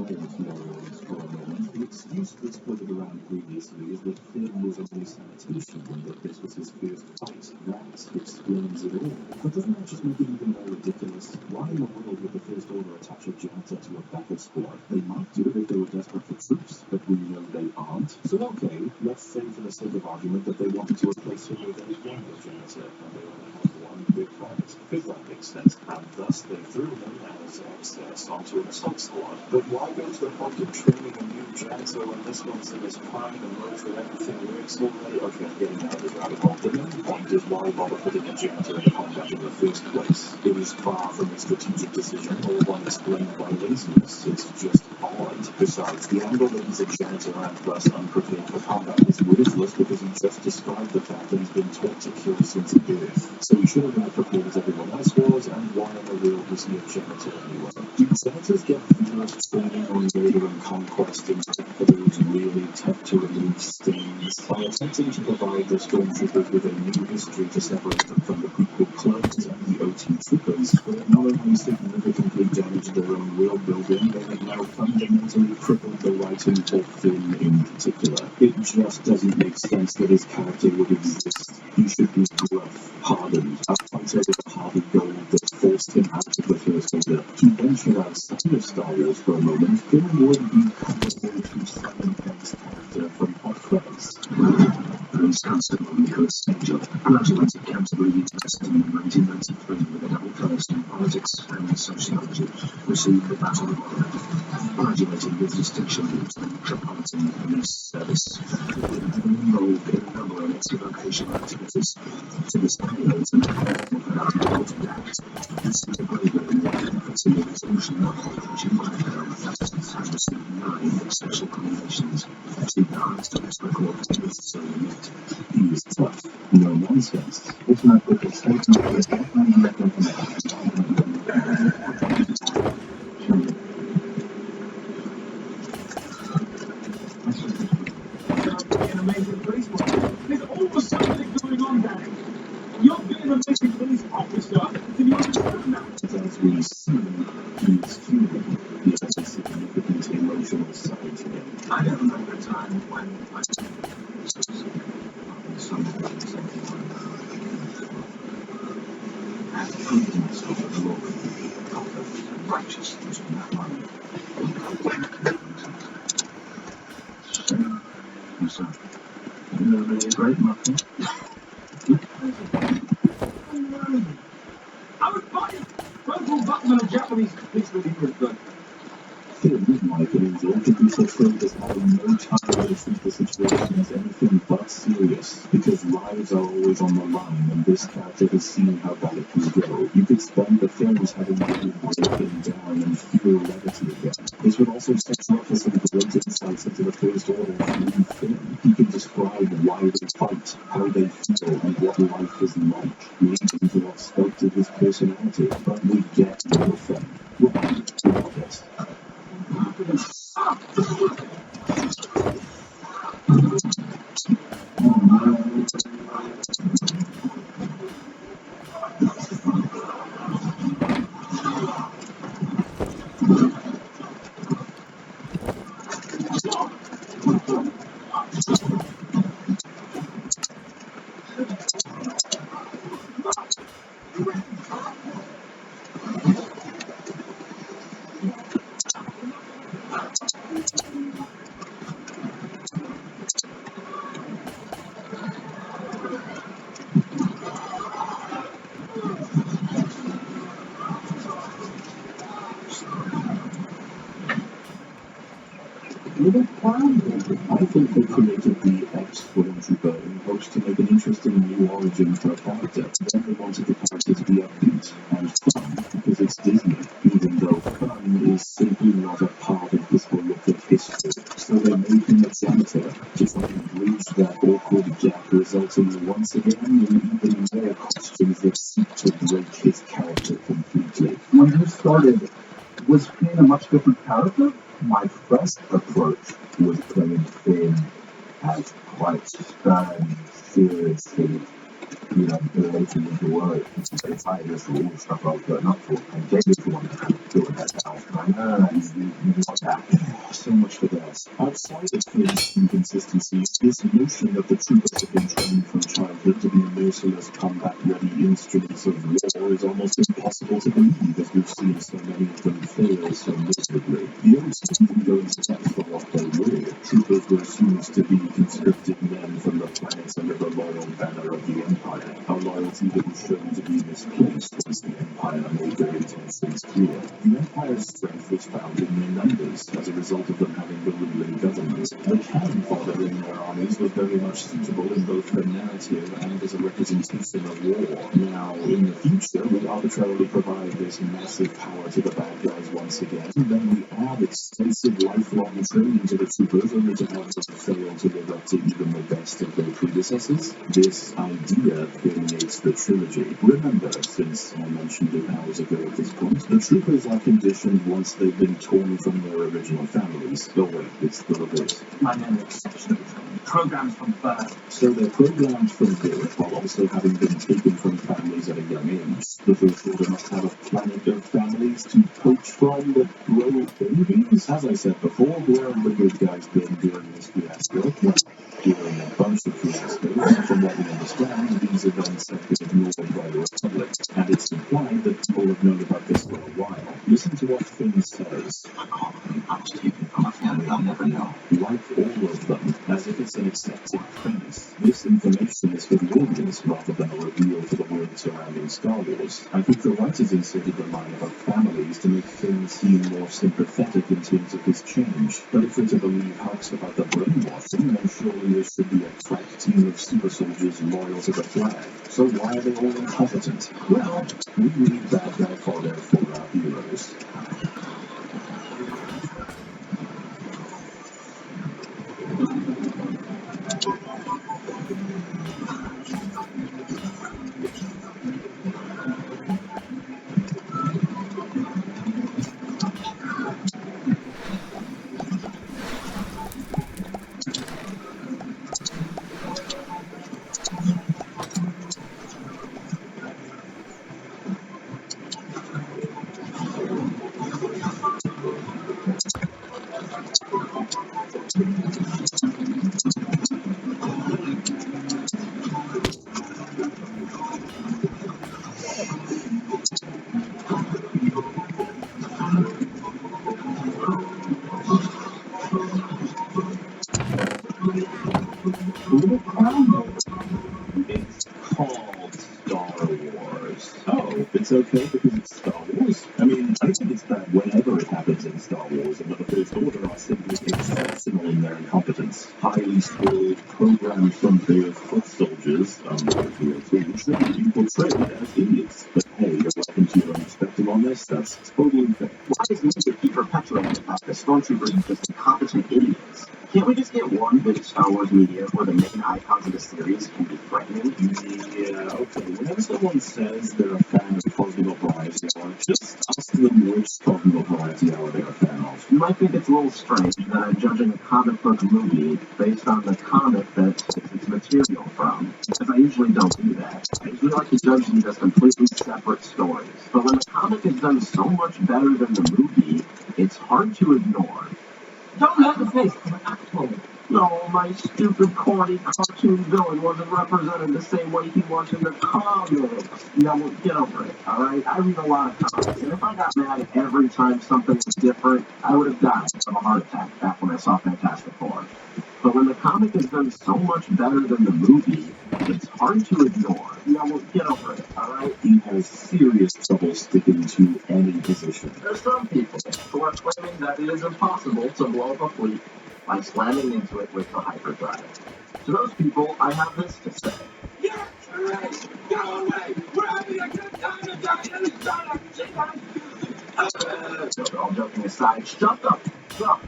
gold laurels for a moment. The excuse that's floated around previously is that Finn was only sanitation and that this was his first fight. That explains it all. But doesn't that just make it even more ridiculous? Why in the world would the First Order attach a janitor to a battle squad? They might do it if they were desperate for troops, but we know they aren't. So okay, let's say for the sake of argument that they wanted to replace him with a younger janitor, and they only had one big fight. If that makes sense, and thus they threw him as excess onto an assault squad. But why go to the point of training a new janitor when this one's in his prime and knows that everything works already? Okay, I'm getting out of this rabbit hole. The main point is why bother putting a janitor in combat in the first place? It is far from a strategic decision or one explained by laziness. It's just odd. Besides, the angle that he's a janitor and thus unprepared for combat is worthless because he just described the fact that he's been taught to kill since birth. So he should have been as prepared as everyone else was, and why in the world was he a janitor anyway? Do janitors get vigorous training on murder and conquest instead for those really tough to remove stains? By attempting to provide the stormtroopers with a new history to separate them from the prequel clones and the OT troopers, but not only significantly damaged their own world building, they have now fundamentally crippled the writing for Finn in particular. It just doesn't make sense that his character would exist. He should be gruff, hardened, a fighter with a heart of gold that forced him out of the First Order. To venture outside of Star Wars for a moment, Finn would be comparable to Simon Pegg's character from Hot Fuzz. Police Constable Nicholas Angel graduated Canterbury University in 1993 with a double first in politics and sociology, received the Battle of Honor, graduating with distinction into the Metropolitan Police Service, involved in a number of ex-vocational activities. To this day, he is an important act. This is a believer in the efforts in the resolution of Operation Minecarts and received 9 sexual commendations, achieved the highest of his record necessary yet. He is tough, no nonsense. This might be a statement is definitely recommended. An amazing policeman. There's always something going on, Danny. You're being an amazing police officer. Can you understand that? As we see, he is human. He has a significant emotional side to him. I don't remember a time when I something like that. And proving myself a glory, comfort, and righteousness in that mind. So, you're really a great muffin. I was buying Purple Batman and Japanese policeman pretty good. Finn, like an angel, could be portrayed as having no time to treat the situation as anything but serious, because lives are always on the line, and this character has seen how bad it can go. You could spend the films having him break him down and feel levity again. This would also set you up for some great insights into the First Order through Finn. He can describe why they fight, how they feel, and what life is like, leading to what spoke to his personality. But we get no Finn. Why? About this. I think they created the X-Stormtrooper in hopes to make an interesting new origin for a character. Then they wanted the character to be upbeat and fun, because it's Disney, even though fun is simply not a part of this horrific history. So they made him a janitor to try and bridge that awkward gap, resulting once again in even more costumes that seek to break his character completely. When you started, was Finn a much different character? My first approach was playing Finn as quite stern, seriously You know, relation into work, inside this rule stuff I was getting up for, and gave it to one to kind of fill that down. You got that. So much for that. Outside of this inconsistency, this notion that the troopers have been trained from childhood to be merciless, combat-ready instruments of war is almost impossible to believe, as we've seen so many of them fail so miserably. The old even go into depth for what they were. Troopers were assumed to be conscripted men from the planets under the loyal banner of the Empire. Our loyalty that was shown to be misplaced once the Empire made their intentions clear. The Empire's strength was found in their numbers, as a result of them having the ruling government. The cannon fodder in their armies was very much suitable in both the narrative and as a representation of war. Now, in the future, we arbitrarily provide this massive power to the bad guys once again, then we add extensive lifelong training to the troopers only to have them fail to live up to even the best of their predecessors. This idea permeates the trilogy. Remember, since I mentioned it hours ago at this point, the troopers are conditioned once they've been torn from their original families. Oh wait, it's the reverse. My men are exceptionally trained, programmed from birth. So they're programmed from birth while also having been taken from families at a young age. The first order must have a planet of families to poach from that grow babies. As I said before, where have the good guys been during this fiasco? Well, during a bunch of fiascos, from what we understand, these events have been ignored by the Republic, and it's implied that people have known about this for a while. Listen to what Finn says. I was taken from a family I'll never know. Like all of them, as if it's an accepted premise. This information is for the audience rather than a reveal to the world surrounding Star Wars. I think the writers inserted the line about families to make Finn seem more sympathetic in terms of his change. But if we're to believe Hux about the brainwashing, then surely there should be a crack team of super soldiers loyal to the flag. So why are they all incompetent? Well, we need bad guy fodder for our heroes. It's called Star Wars. Oh, it's okay because it's Star Wars? I mean, I think it's that whenever it happens in Star Wars, and the First Order are simply exceptional in their incompetence. Highly skilled, programmed from birth foot soldiers, unlike the O3, shouldn't be portrayed as idiots. But hey, you're welcome to your own perspective on this. That's totally fair. Why does music keep perpetuating the fact that stormtroopers are just incompetent idiots? Can't we just get one bit of Star Wars media where the main icons of the series can be threatening? Yeah, okay. Whenever someone says they're a fan of Cosmic Variety Hour, just ask them which Cosmic Variety Hour they're a fan of. You might think it's a little strange that I'm judging a comic book movie based on the comic that it's material from, because I usually don't do that. I usually like to judge these as completely separate stories. But when the comic is done so much better than the movie, it's hard to ignore. Don't have the face of an asshole. No, my stupid, corny cartoon villain wasn't represented the same way he was in the comics. Now, get over it, alright? I read a lot of comics, and if I got mad every time something was different, I would have died of a heart attack back when I saw Fantastic Four. But when the comic is done so much better than the movie, it's hard to ignore. Now, get over it, alright? He has serious trouble sticking to any position. There's some people who are claiming that it is impossible to blow up a fleet by slamming into it with the hyperdrive. To those people, I have this to say. You're crazy! Go away! We're having a good time all joking aside, shut up,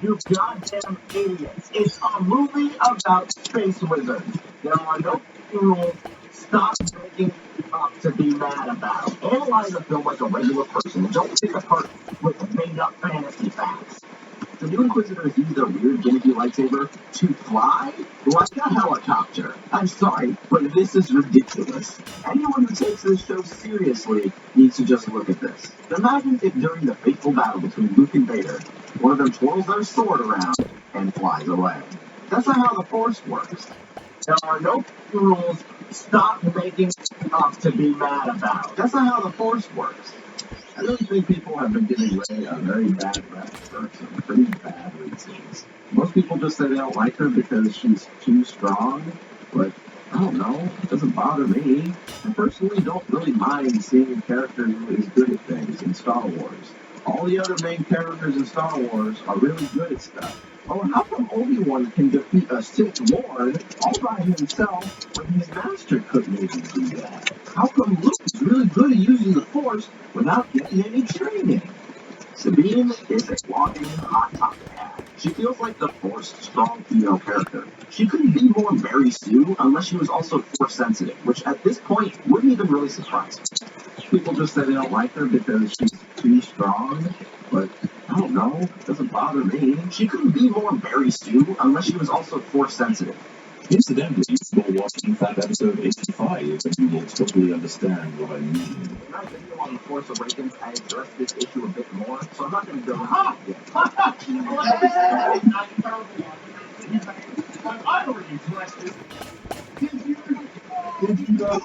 you goddamn idiots. It's a movie about space wizards. There are no rules. Stop making up to be mad about. Analyze a film like a regular person and don't pick apart with made up fantasy facts. The new Inquisitors use their weird gimmicky lightsaber to fly like a helicopter. I'm sorry, but this is ridiculous. Anyone who takes this show seriously needs to just look at this. Imagine if during the fateful battle between Luke and Vader, one of them twirls their sword around and flies away. That's not how the Force works. There are no rules. Stop making up to be mad about. That's not how the Force works. I really think people have been giving Rey a very bad rep for some pretty bad reasons. Most people just say they don't like her because she's too strong, but I don't know, it doesn't bother me. I personally don't really mind seeing a character who is good at things in Star Wars. All the other main characters in Star Wars are really good at stuff. Oh, how come Obi-Wan can defeat a Sith Lord all by himself when his master couldn't even do that? How come Luke is really good at using the Force without getting any training? Sabine is a walking hot topic. She feels like the forced strong female character. She couldn't be more Mary Sue unless she was also Force sensitive, which at this point wouldn't even really surprise me. People just say they don't like her because she's too strong, but I don't know, it doesn't bother me. She couldn't be more Mary Sue unless she was also Force sensitive. Incidentally, you will watch Infant episode 85 and you will totally understand what I mean. In my video on The Force Awakens, I addressed this issue a bit more, so I'm not going to go into it yet. I already addressed it. Did you know?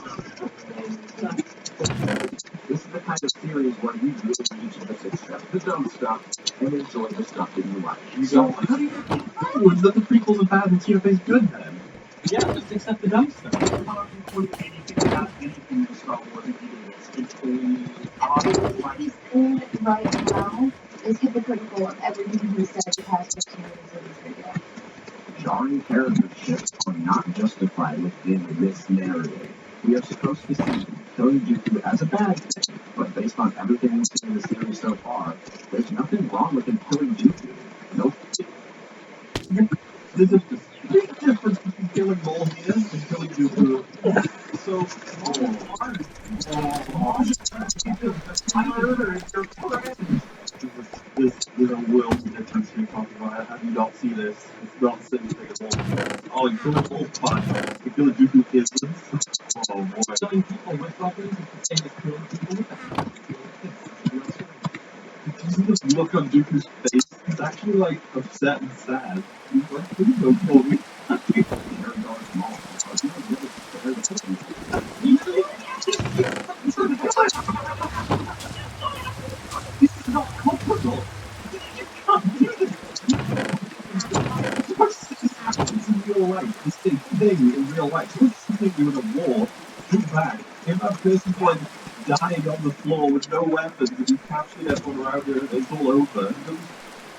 This is the kind of series where you really need to just accept the dumb stuff and enjoy the stuff that you like. So, how do you get forward that the prequels are bad and TFA's good then? Yeah, just accept the dumb stuff. I'm not including anything about anything in Star Wars and eating this. It's a He's saying it right now is hypocritical of everything he said the past 15 minutes of this video. Jarring character shifts are not justified within this narrative. We are supposed to see killing Dooku as a bad thing, but based on everything we've seen in the series so far, there's nothing wrong with him killing Dooku. Nope. There's a big difference between killing Maul and killing Dooku. So, there's a world difference you're talking about. How do you not see this? It's not the same thing at all. Oh, you kill Maul, fine. You kill Dooku isn't. Oh boy. Killing people with weapons is the same as killing people without. Did you just look on Dooku's face? He's actually like upset and sad. He's like, please don't kill me. This is not comfortable. You can't do this. Of course this happens in real life. The same thing in real life. So what's the thing you in a war? Shoot back. If that person's like dying on the floor with no weapons and you captured everyone around her and it's all over. And goes,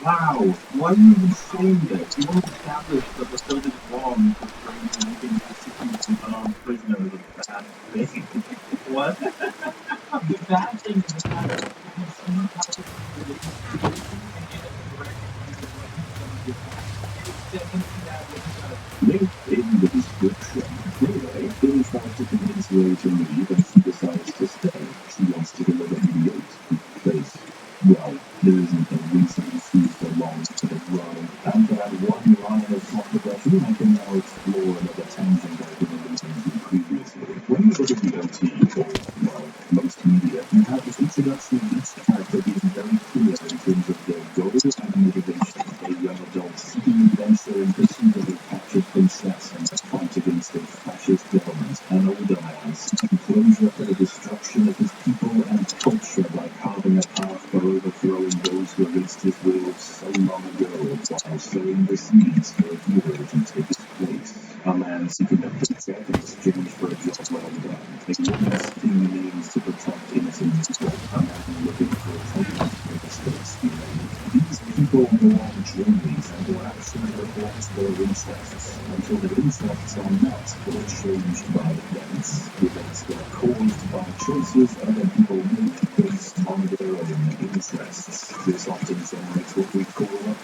wow, why are you even saying this? You want to establish that the film is wrong for bringing being executed an armed prisoner as a bad thing. What? The bad thing is that you've seen how to relate to and get it correct. Link in the description. Anyway, Billy tries to convince Ray to leave and she decides to stay. She wants to deliver BB-8 because, well, there isn't a reason she's so long to the run. And for that one line of controversy, I can now explore another tangent I've been alluding to previously. When you look at the OT, or, well, most media, you have this introduction of each character being very clear in terms of their goals and motivation. A young adult seeking adventure in pursuit of a captured princess and a fight against a fascist government. An older man seeking closure for the destruction of his people and culture by carving a path for overthrowing those who against his will so long ago, while sowing the seeds for a hero to take his place. A man seeking a paycheck in exchange for a job well done. A woman seeking the means to protect innocent people. A man looking for atonement for mistakes he made. These people go on journeys and will actually reflect their interests until their interests are met or changed by events. Events that are caused by choices other people make based on their own interests. This often generates what we call a